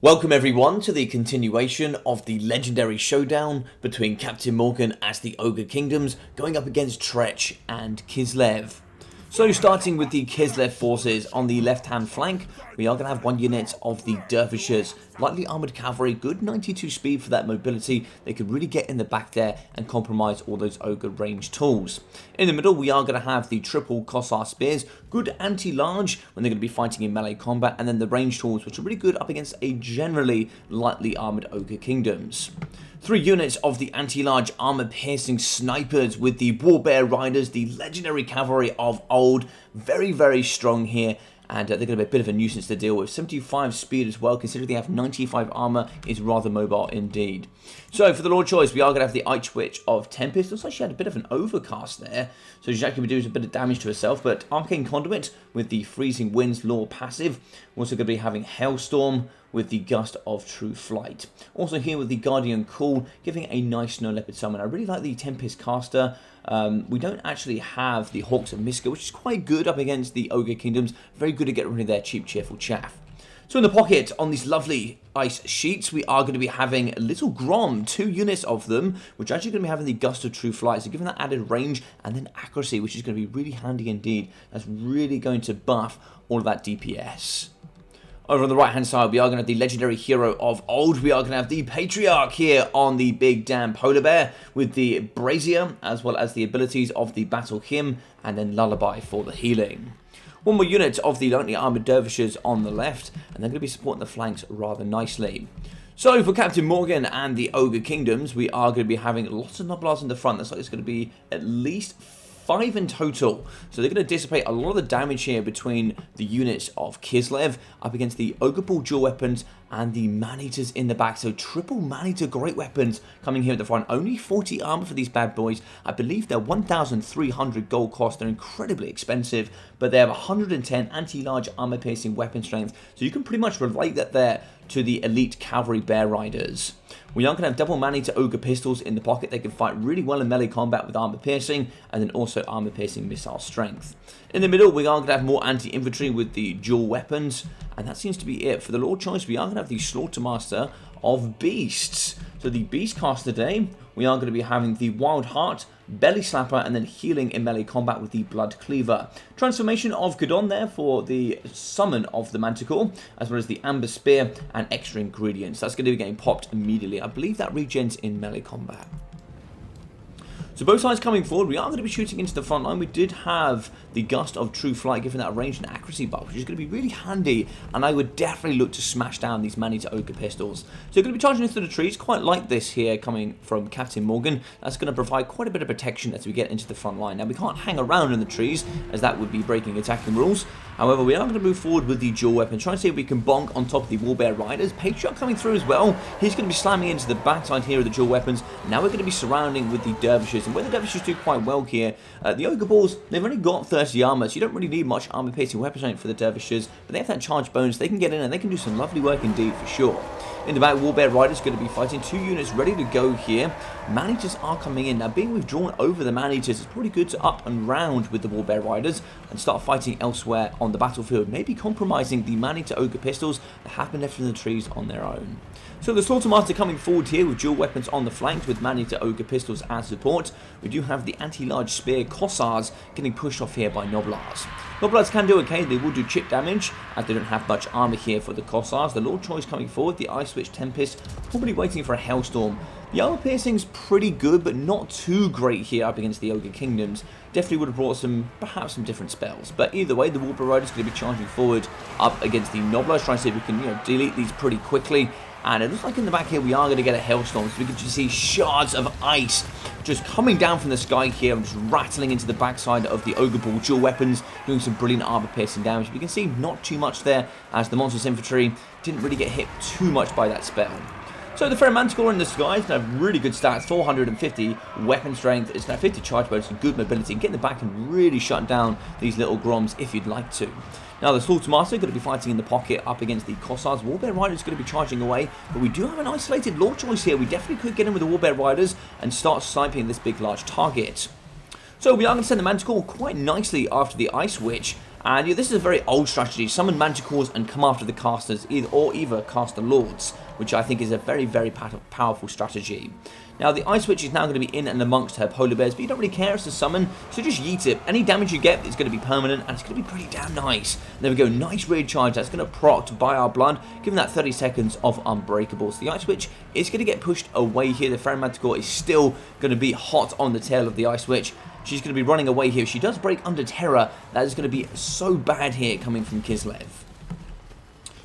Welcome everyone to the continuation of the legendary showdown between Captain Morgan as the Ogre Kingdoms going up against Tretch and Kislev. So starting with the Kislev forces on the left hand flank, we are going to have one unit of the Dervishes, lightly armoured cavalry, good 92 speed for that mobility. They could really get in the back there and compromise all those Ogre range tools. In the middle we are going to have the triple Kossar spears, good anti-large when they're going to be fighting in melee combat, and then the range tools which are really good up against a generally lightly armoured Ogre Kingdoms. 3 units of the anti-large armor-piercing snipers with the Warbear Riders, the legendary cavalry of old. Very strong here, and they're going to be a bit of a nuisance to deal with. 75 speed as well, considering they have 95 armor, is rather mobile indeed. So for the Lord choice, we are going to have the Ice Witch of Tempest. Looks like she had a bit of an overcast there, so she's actually going to do a bit of damage to herself. But Arcane Conduit with the Freezing Winds Law passive. We're also going to be having Hailstorm with the Gust of True Flight. Also here with the Guardian Call, giving a nice Snow Leopard summon. I really like the Tempest caster. We don't actually have the Hawks of Miska, which is quite good up against the Ogre Kingdoms. Very good at getting rid of their cheap, cheerful chaff. So in the pocket, on these lovely ice sheets, we are going to be having Little Grom, 2 units of them, which are actually going to be having the Gust of True Flight, so giving that added range and then accuracy, which is going to be really handy indeed. That's really going to buff all of that DPS. Over on the right hand side, we are going to have the legendary hero of old. We are going to have the Patriarch here on the big damn polar bear with the Brazier, as well as the abilities of the Battle Hymn and then Lullaby for the healing. One more unit of the lightly armoured dervishes on the left, and they're going to be supporting the flanks rather nicely. So for Captain Morgan and the Ogre Kingdoms, we are going to be having lots of Noblars in the front. Looks like it's going to be at least 5 in total, so they're going to dissipate a lot of the damage here between the units of Kislev up against the Ogre Ball dual weapons and the Maneaters in the back. So triple Maneater great weapons coming here at the front. Only 40 armor for these bad boys. I believe they're 1,300 gold cost. They're incredibly expensive, but they have 110 anti-large armor piercing weapon strength, so you can pretty much relate that there to the elite cavalry bear riders. We are going to have double Maneater Ogre pistols in the pocket. They can fight really well in melee combat with armor piercing and then also armor piercing missile strength. In the middle, we are going to have more anti-infantry with the dual weapons, and that seems to be it. For the Lord choice, we are going to have the Slaughtermaster of Beasts. So the Beastcast today, we are going to be having the Wild Heart, Belly Slapper, and then healing in melee combat with the Blood Cleaver. Transformation of Gadon there for the summon of the Manticore, as well as the Amber Spear and extra ingredients. That's going to be getting popped immediately. I believe that regens in melee combat. So both sides coming forward, we are going to be shooting into the front line. We did have the Gust of True Flight, giving that a range and accuracy buff, which is going to be really handy, and I would definitely look to smash down these Maneater Ogre pistols. So you're going to be charging into the trees, quite like this here coming from Captain Morgan. That's going to provide quite a bit of protection as we get into the front line. Now we can't hang around in the trees, as that would be breaking attacking rules. However, we are going to move forward with the dual weapon, trying to see if we can bonk on top of the Warbear Riders. Patriarch coming through as well. He's going to be slamming into the backside here of the dual weapons. Now we're going to be surrounding with the Dervishes, and where the Dervishes do quite well here, the Ogre Balls, they've only got 30 armor, so you don't really need much armor piercing weapon strength for the Dervishes, but they have that charge bonus. They can get in and they can do some lovely work indeed for sure. In the back, Warbear Riders going to be fighting 2 units ready to go here. Maneaters are coming in. Now, being withdrawn over the Maneaters, it's probably good to up and round with the Warbear Riders and start fighting elsewhere on the battlefield, maybe compromising the Maneater Ogre pistols that have been left in the trees on their own. So the Slaughtermaster coming forward here with dual weapons on the flanks with Maneater Ogre pistols as support. We do have the anti-large spear Kossars getting pushed off here by Noblars. Noblars can do okay, they will do chip damage, as they don't have much armor here for the Kossars. The Lord Choice coming forward, the Ice Witch Tempest, probably waiting for a Hailstorm. The armor piercing's pretty good, but not too great here up against the Ogre Kingdoms. Definitely would have brought perhaps some different spells. But either way, the Warbear Rider's going to be charging forward up against the Noblars, trying to see if we can, delete these pretty quickly. And it looks like in the back here we are going to get a Hailstorm, so we can just see shards of ice just coming down from the sky here and just rattling into the backside of the Ogre Ball dual weapons, doing some brilliant armor piercing damage. We can see not too much there, as the Monstrous Infantry didn't really get hit too much by that spell. So the Fair Manticore in the sky is going to have really good stats, 450 weapon strength, it's going to have 50 charge bonus and good mobility, and get in the back and really shut down these little Groms if you'd like to. Now the Slaughtermaster going to be fighting in the pocket up against the Kossars. Warbear Riders going to be charging away, but we do have an isolated Lord Choice here. We definitely could get in with the Warbear Riders and start sniping this big large target. So we are going to send the Manticore quite nicely after the Ice Witch, And yeah, this is a very old strategy. Summon Manticores and come after the casters, either caster lords, which I think is a very, very powerful strategy. Now, the Ice Witch is now going to be in and amongst her polar bears, but you don't really care, it's a summon, so just yeet it. Any damage you get is going to be permanent, and it's going to be pretty damn nice. There we go, nice rear charge, that's going to proc by our blood, giving that 30 seconds of Unbreakable. So the Ice Witch is going to get pushed away here. The Fairy Manticore is still going to be hot on the tail of the Ice Witch. She's going to be running away here. If she does break under Terror, that is going to be so bad here coming from Kislev.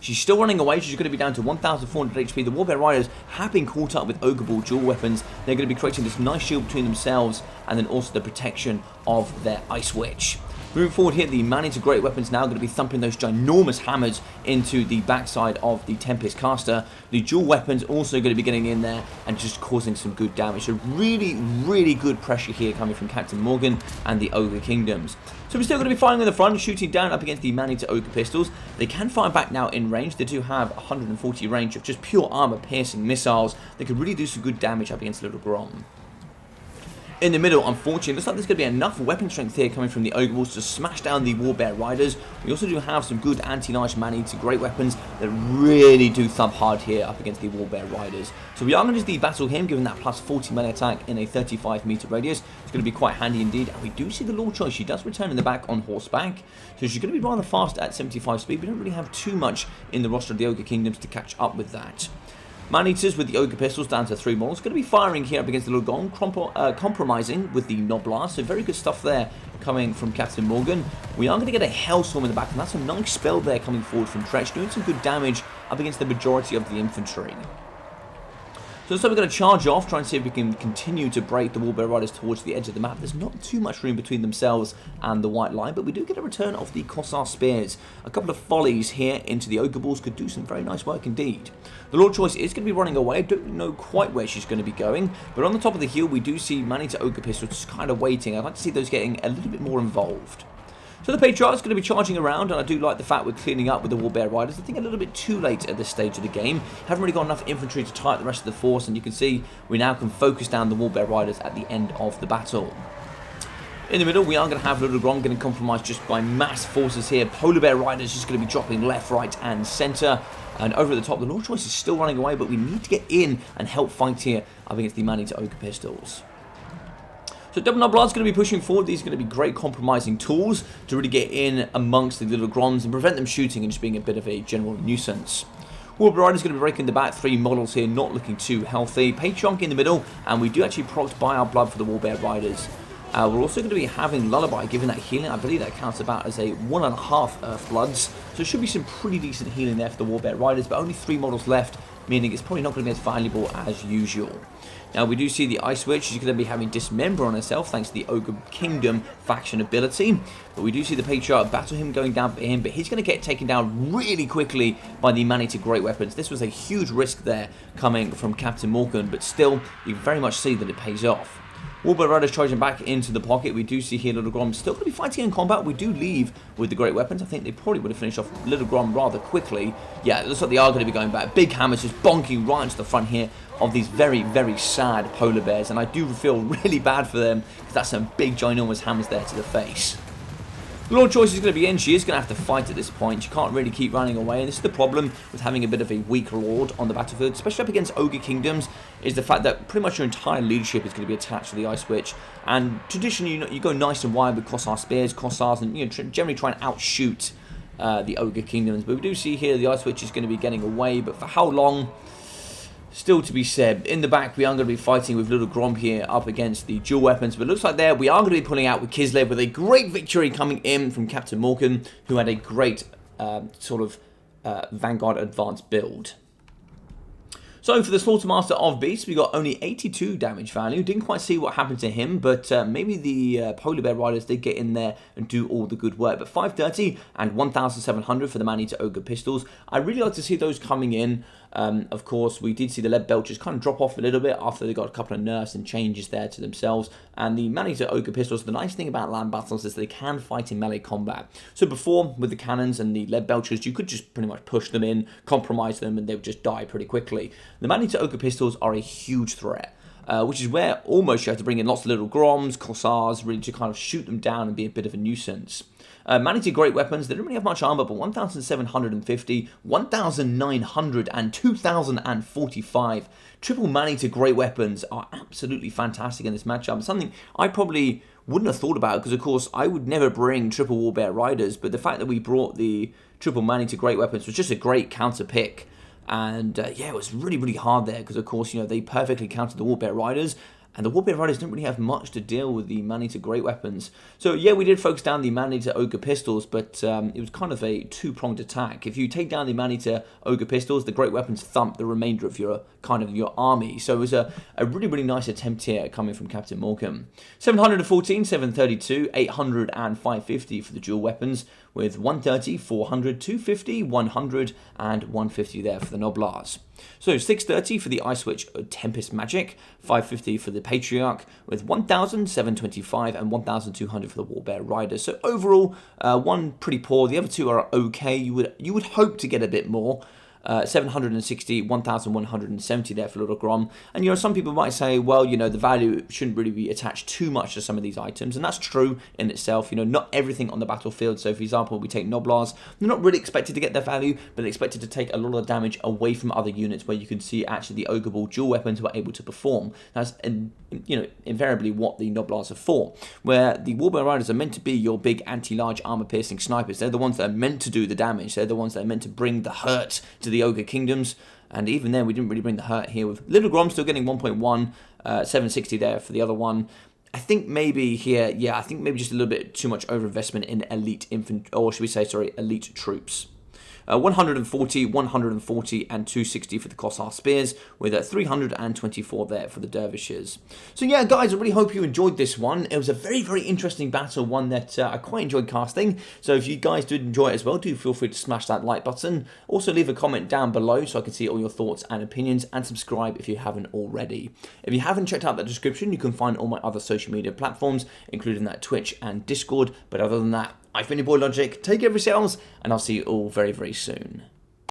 She's still running away. She's going to be down to 1,400 HP. The Warbear Riders have been caught up with Ogre Ball dual weapons. They're going to be creating this nice shield between themselves and then also the protection of their Ice Witch. Moving forward here, the Maneater Great Weapon's now going to be thumping those ginormous hammers into the backside of the Tempest Caster. The dual weapons also going to be getting in there and just causing some good damage. So really, really good pressure here coming from Captain Morgan and the Ogre Kingdoms. So we're still going to be firing in the front, shooting down up against the Maneater Ogre Pistols. They can fire back now in range. They do have 140 range of just pure armor-piercing missiles. They could really do some good damage up against Little Grom. In the middle, unfortunately, looks like there's going to be enough weapon strength here coming from the Ogre Balls to smash down the Warbear Riders. We also do have some good anti-large Maneater great weapons that really do thump hard here up against the Warbear Riders. So we are going to de-battle him, given that plus 40 melee attack in a 35 meter radius. It's going to be quite handy indeed. And we do see the Lord Choice. She does return in the back on horseback. So she's going to be rather fast at 75 speed. We don't really have too much in the roster of the Ogre Kingdoms to catch up with that. Maneaters with the Ogre Pistols down to 3 models. Going to be firing here up against the Lugong, compromising with the Noblar. So very good stuff there coming from Captain Morgan. We are going to get a Hellstorm in the back, and that's a nice spell there coming forward from Tretch, doing some good damage up against the majority of the infantry. So we're going to charge off, try and see if we can continue to break the Warbear Riders towards the edge of the map. There's not too much room between themselves and the white line, but we do get a return of the Kossar Spears. A couple of volleys here into the Ogre Balls could do some very nice work indeed. The Lord Choice is going to be running away. I don't know quite where she's going to be going, but on the top of the hill we do see Maneater Ogre Pistols just kind of waiting. I'd like to see those getting a little bit more involved. So the Patriarch's going to be charging around, and I do like the fact we're cleaning up with the Warbear Riders. I think a little bit too late at this stage of the game. Haven't really got enough infantry to tie up the rest of the force, and you can see we now can focus down the Warbear Riders at the end of the battle. In the middle, we are going to have Little Grom getting compromised just by mass forces here. Polar Bear Riders just going to be dropping left, right, and centre. And over at the top, the Lord Choice is still running away, but we need to get in and help fight here up against the Maneater Ogre Pistols. So Double Noblar's going to be pushing forward. These are going to be great compromising tools to really get in amongst the Little Groms and prevent them shooting and just being a bit of a general nuisance. Warbear Rider's going to be breaking the back. 3 models here, not looking too healthy. Patriarch in the middle, and we do actually proc by our blood for the Warbear Riders. We're also going to be having Lullaby, giving that healing. I believe that counts about as a 1.5 Earth Bloods. So it should be some pretty decent healing there for the Warbear Riders, but only 3 models left, meaning it's probably not going to be as valuable as usual. Now we do see the Ice Witch. She's going to be having Dismember on herself thanks to the Ogre Kingdom faction ability. But we do see the Patriarch battle him going down for him, but he's going to get taken down really quickly by the Maneater Great Weapons. This was a huge risk there coming from Captain Morgan, but still you very much see that it pays off. Warbear Riders charging back into the pocket. We do see here Little Grom still going to be fighting in combat. We do leave with the great weapons. I think they probably would have finished off Little Grom rather quickly. Yeah, it looks like they are going to be going back. Big hammers just bonking right into the front here of these very, very sad polar bears. And I do feel really bad for them because that's some big, ginormous hammers there to the face. Lord Choice is going to be in. She is going to have to fight at this point. She can't really keep running away, and this is the problem with having a bit of a weak Lord on the battlefield, especially up against Ogre Kingdoms, is the fact that pretty much your entire leadership is going to be attached to the Ice Witch, and traditionally you go nice and wide with Kossar Spears, Kossars, and generally try and outshoot the Ogre Kingdoms, but we do see here the Ice Witch is going to be getting away, but for how long? Still to be said. In the back, we are going to be fighting with Little Grom here up against the dual weapons. But it looks like there we are going to be pulling out with Kislev with a great victory coming in from Captain Morgan, who had a great Vanguard advanced build. So for the Slaughtermaster of Beasts, we got only 82 damage value. Didn't quite see what happened to him, but maybe the Polar Bear Riders did get in there and do all the good work. But 530 and 1,700 for the Maneater Ogre Pistols. I really like to see those coming in. Of course, we did see the lead belchers kind of drop off a little bit after they got a couple of nerfs and changes there to themselves. And the Maneater Ogre Pistols, the nice thing about land battles is they can fight in melee combat. So before, with the cannons and the lead belchers, you could just pretty much push them in, compromise them, and they would just die pretty quickly. The Maneater Ogre Pistols are a huge threat. Which is where almost you have to bring in lots of Little Groms, Kossars, really to kind of shoot them down and be a bit of a nuisance. Maneater great weapons, they don't really have much armor, but 1,750, 1,900, and 2,045. Triple Maneater great weapons are absolutely fantastic in this matchup. Something I probably wouldn't have thought about, because of course I would never bring triple Warbear Riders, but the fact that we brought the triple Maneater great weapons was just a great counter pick. And yeah, it was really, really hard there, because of course, you know, they perfectly countered the Warbear Riders, and the Warbear Riders didn't really have much to deal with the Maneater great weapons. So yeah, we did focus down the Maneater Ogre pistols, but it was kind of a two-pronged attack. If you take down the Maneater Ogre pistols, the great weapons thump the remainder of your your army. So it was a really, really nice attempt here coming from Captain Morgan. 714, 732, 800, and 550 for the dual weapons, with 130, 400, 250, 100, and 150 there for the Noblars. So 630 for the Ice Witch Tempest Magic, 550 for the Patriarch, with 1,725 and 1,200 for the Warbear Riders. So overall, one pretty poor. The other two are okay. You would hope to get a bit more. 760, 1,170 there for Little Grom. And, you know, some people might say, well, you know, the value shouldn't really be attached too much to some of these items. And that's true in itself. You know, not everything on the battlefield. So, for example, we take Noblars. They're not really expected to get their value, but they're expected to take a lot of damage away from other units, where you can see actually the Ogre Ball dual weapons were able to perform. That's, you know, invariably what the Noblars are for. Where the Warbear Riders are meant to be your big anti-large armor-piercing snipers. They're the ones that are meant to do the damage. They're the ones that are meant to bring the hurt to the Ogre Kingdoms, and even then we didn't really bring the hurt here, with Little Grom still getting 1.1, 760 there for the other one. I think maybe here, yeah, I think maybe just a little bit too much overinvestment in elite infantry, or should we say, sorry, elite troops. 140, 140, and 260 for the Kossar Spears, with 324 there for the Dervishes. So yeah, guys, I really hope you enjoyed this one. It was a very, very interesting battle, one that I quite enjoyed casting. So if you guys did enjoy it as well, do feel free to smash that like button. Also leave a comment down below so I can see all your thoughts and opinions, and subscribe if you haven't already. If you haven't checked out the description, you can find all my other social media platforms, including that Twitch and Discord. But other than that, I've been your boy Logic, take care of yourselves, and I'll see you all very, very soon.